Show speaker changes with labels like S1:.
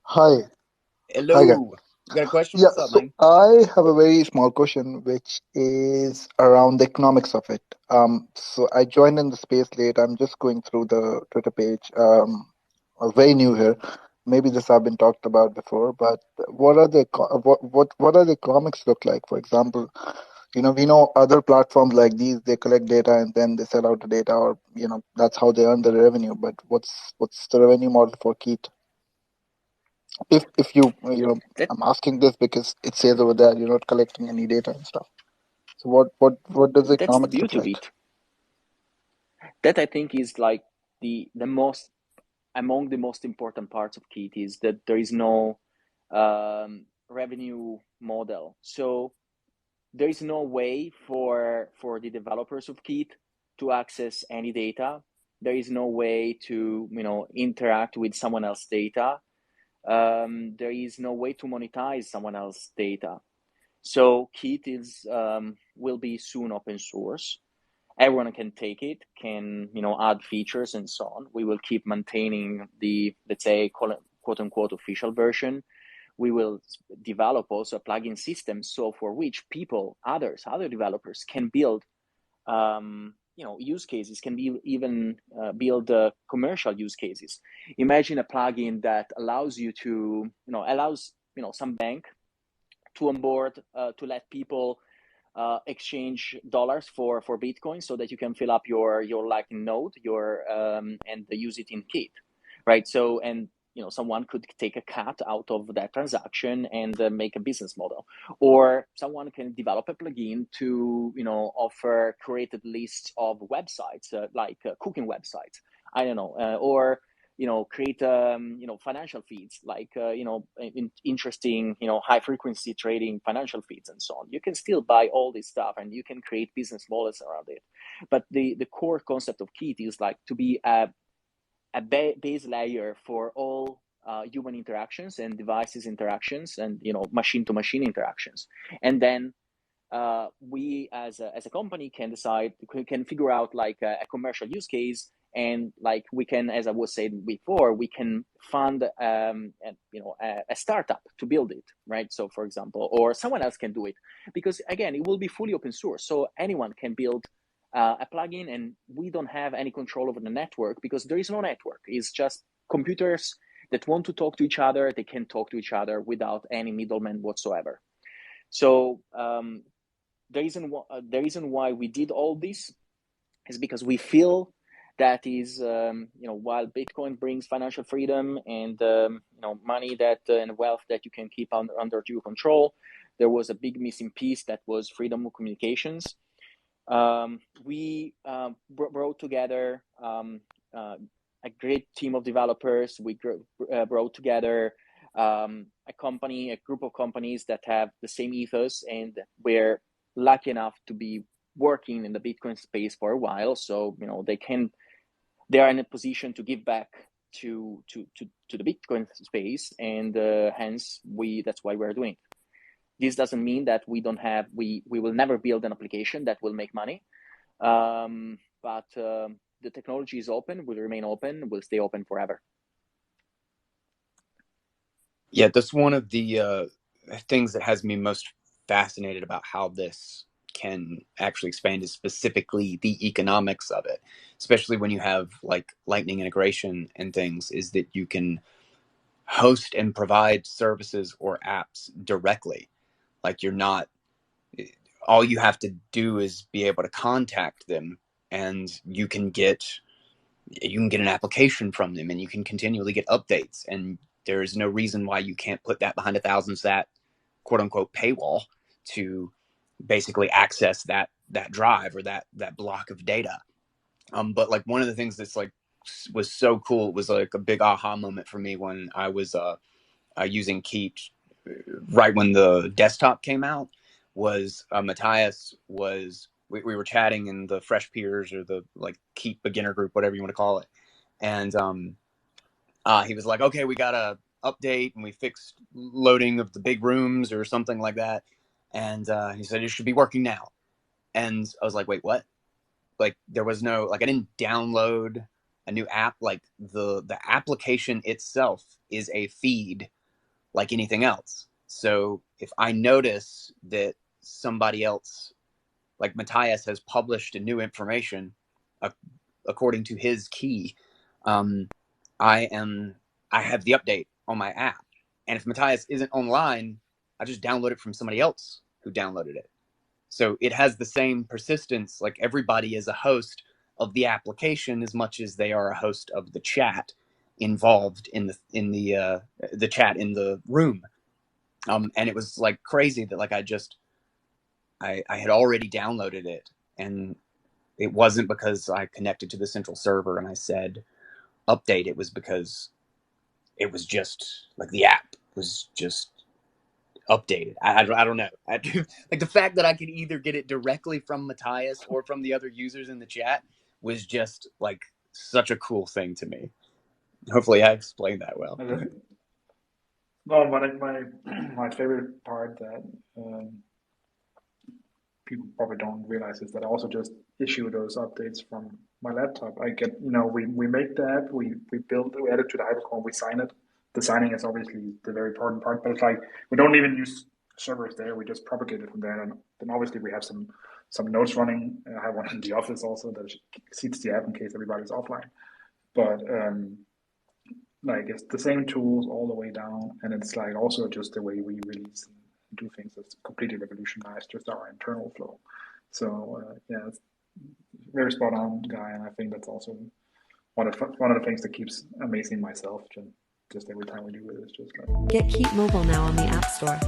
S1: Hi, hi guys.
S2: Hello. You got a question?
S1: Yeah,
S2: What's up,
S1: so
S2: man?
S1: I have a very small question which is around the economics of it. So I joined in the space late. I'm just going through the Twitter page. I'm very new here. Maybe this have been talked about before, but what are the economics look like? For example, we know other platforms like these, they collect data and then they sell out the data, or that's how they earn the revenue. But what's the revenue model for Keet? If
S2: That
S1: I'm asking this because it says over there you're not collecting any data and stuff. So what does the
S2: that's the
S1: economics look
S2: beauty of
S1: like?
S2: it. That I think is like the most among the most important parts of Keet is that there is no revenue model. So there is no way for the developers of Keet to access any data. There is no way to interact with someone else's data. There is no way to monetize someone else's data. So Keet is will be soon open source. Everyone can take it, can add features and so on. We will keep maintaining the, let's say, quote unquote official version. We will develop also a plugin system so for which people, other developers can build use cases, can be even build commercial use cases. Imagine a plugin that allows you to allows some bank to onboard to let people exchange dollars for Bitcoin so that you can fill up your Lightning node your and use it in Keet, right? So and someone could take a cut out of that transaction and make a business model, or someone can develop a plugin to offer curated lists of websites like cooking websites. I don't know, or create financial feeds like interesting high frequency trading financial feeds and so on. You can still buy all this stuff and you can create business models around it. But the core concept of Keet is like to be a base layer for all human interactions and devices interactions and machine to machine interactions. And then we as a company can decide, we can figure out like a commercial use case, and like we can, as I was saying before, we can fund a startup to build it, right? So for example, or someone else can do it, because again it will be fully open source, so anyone can build a plugin, and we don't have any control over the network because there is no network. It's just computers that want to talk to each other, they can talk to each other without any middleman whatsoever. So the reason why we did all this is because we feel that is while Bitcoin brings financial freedom and money that and wealth that you can keep under your control, there was a big missing piece that was freedom of communications. We brought together a great team of developers. We brought together a group of companies that have the same ethos, and we're lucky enough to be working in the Bitcoin space for a while. So they are in a position to give back to the Bitcoin space, and hence that's why we're doing it. This doesn't mean that we will never build an application that will make money, but the technology is open, will remain open, will stay open forever.
S3: Yeah, that's one of the things that has me most fascinated about how this can actually expand is specifically the economics of it, especially when you have like Lightning integration and things, is that you can host and provide services or apps directly. Like you're not, all you have to do is be able to contact them, and you can get an application from them, and you can continually get updates, and there is no reason why you can't put that behind a 1,000 sat quote unquote paywall to basically access that drive or that block of data. But like one of the things that's like was so cool, it was like a big aha moment for me when I was using Keet right when the desktop came out. Was Matthias was we were chatting in the fresh peers or the like Keet beginner group, whatever you want to call it, and he was like, okay, we got a update and we fixed loading of the big rooms or something like that, and he said it should be working now. And I was like, wait, what? Like there was no, like I didn't download a new app, like the application itself is a feed like anything else. So if I notice that somebody else, like Matthias, has published a new information according to his key, um, I have the update on my app, and if Matthias isn't online, I just download it from somebody else who downloaded it. So it has the same persistence. Like everybody is a host of the application as much as they are a host of the chat involved in the chat in the room. And it was like crazy that like I had already downloaded it, and it wasn't because I connected to the central server and I said update. It was because it was just like the app was just updated. I don't know. Like the fact that I could either get it directly from Matthias or from the other users in the chat was just like such a cool thing to me. Hopefully I explained that well.
S4: No, my favorite part that people probably don't realize is that I also just issue those updates from my laptop. I get, we make the app, we build, we add it to the hypercore, we sign it. The signing is obviously the very important part, but it's like we don't even use servers there. We just propagate it from there, and then obviously we have some nodes running. I have one in the office also that seeds the app in case everybody's offline. But like it's the same tools all the way down, and it's like also just the way we release and do things that's completely revolutionized just our internal flow. So yeah, it's very spot on, guy, and I think that's also one of the things that keeps amazing myself. Just every time we do it, it's just like
S5: Get Keet Mobile now on the App Store.